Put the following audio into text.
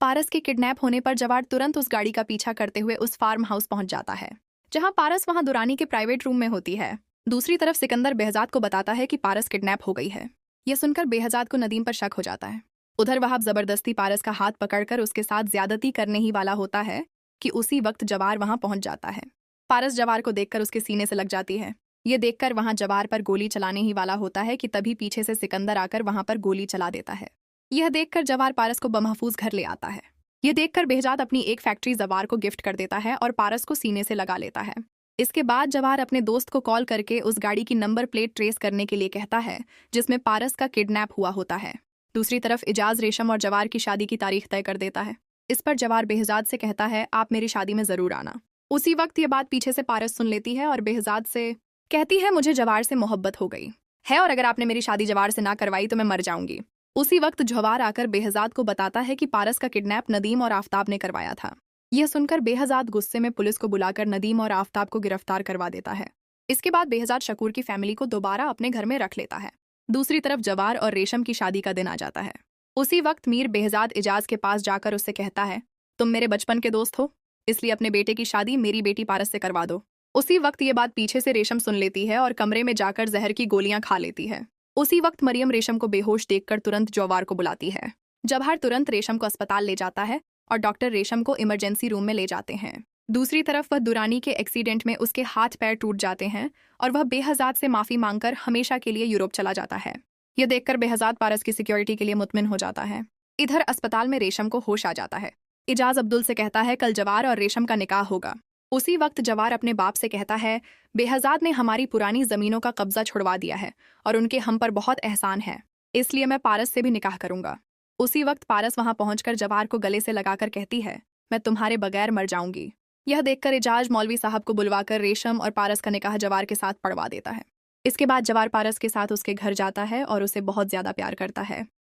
पारस के किडनैप होने पर जवार तुरंत उस गाड़ी का पीछा करते हुए उस फार्म हाउस पहुंच जाता है जहां पारस वहां दुरानी के प्राइवेट रूम में होती है। दूसरी तरफ सिकंदर बेहजाद को बताता है कि पारस किडनैप हो गई है। यह सुनकर बेहजाद को नदीम पर शक हो जाता है। उधर वहाब जबरदस्ती पारस का हाथ पकड़कर उसके साथ ज्यादती करने ही वाला होता है कि उसी वक्त जवार वहां पहुंच जाता है। पारस जवार को देखकर उसके सीने से लग जाती है। ये देखकर वहां जवार पर गोली चलाने ही वाला होता है कि तभी पीछे से सिकंदर आकर वहां पर गोली चला देता है। यह देखकर जवार पारस को बमहफूज घर ले आता है। यह देखकर बेहजाद अपनी एक फैक्ट्री जवार को गिफ्ट कर देता है और पारस को सीने से लगा लेता है। इसके बाद जवार अपने दोस्त को कॉल करके उस गाड़ी की नंबर प्लेट ट्रेस करने के लिए कहता है जिसमें पारस का किडनैप हुआ होता है। दूसरी तरफ इजाज रेशम और जवार की शादी की तारीख तय कर देता है। इस पर जवार बेहजाद से कहता है आप मेरी शादी में जरूर आना। उसी वक्त ये बात पीछे से पारस सुन लेती है और बेहजाद से कहती है मुझे जवार से मोहब्बत हो गई है और अगर आपने मेरी शादी जवार से ना करवाई तो मैं मर जाऊंगी। उसी वक्त जवार आकर बेहजाद को बताता है कि पारस का किडनैप नदीम और आफताब ने करवाया था। यह सुनकर बेहजाद गुस्से में पुलिस को बुलाकर नदीम और आफताब को गिरफ्तार करवा देता है। इसके बाद बेहजाद शकूर की फैमिली को दोबारा अपने घर में रख लेता है। दूसरी तरफ जवार और रेशम की शादी का दिन आ जाता है। उसी वक्त मीर बेहजाद इजाज के पास जाकर उससे कहता है तुम मेरे बचपन के दोस्त हो, इसलिए अपने बेटे की शादी मेरी बेटी पारस से करवा दो। उसी वक्त ये बात पीछे से रेशम सुन लेती है और कमरे में जाकर जहर की गोलियां खा लेती है। उसी वक्त मरियम रेशम को बेहोश देखकर तुरंत जवार को बुलाती है। जवाहर तुरंत रेशम को अस्पताल ले जाता है और डॉक्टर रेशम को इमरजेंसी रूम में ले जाते हैं। दूसरी तरफ वह दुरानी के एक्सीडेंट में उसके हाथ पैर टूट जाते हैं और वह बेहजाद से माफी मांगकर हमेशा के लिए यूरोप चला जाता है। यह देखकर बेहजाद पारस की सिक्योरिटी के लिए मुतमिन हो जाता है। इधर अस्पताल में रेशम को होश आ जाता है। इजाज अब्दुल से कहता है कल जवार और रेशम का निकाह होगा। उसी वक्त जवार अपने बाप से कहता है बेहजाद ने हमारी पुरानी जमीनों का कब्जा छुड़वा दिया है और उनके हम पर बहुत एहसान है, इसलिए मैं पारस से भी निकाह करूंगा। उसी वक्त पारस वहां पहुंचकर जवार को गले से लगाकर कहती है मैं तुम्हारे बगैर मर जाऊंगी। यह देखकर इजाज मौलवी साहब को बुलवाकर रेशम और पारस का निकाह जवार के साथ पढ़वा देता है। इसके बाद जवार पारस के साथ उसके घर जाता है और उसे बहुत ज्यादा प्यार करता है।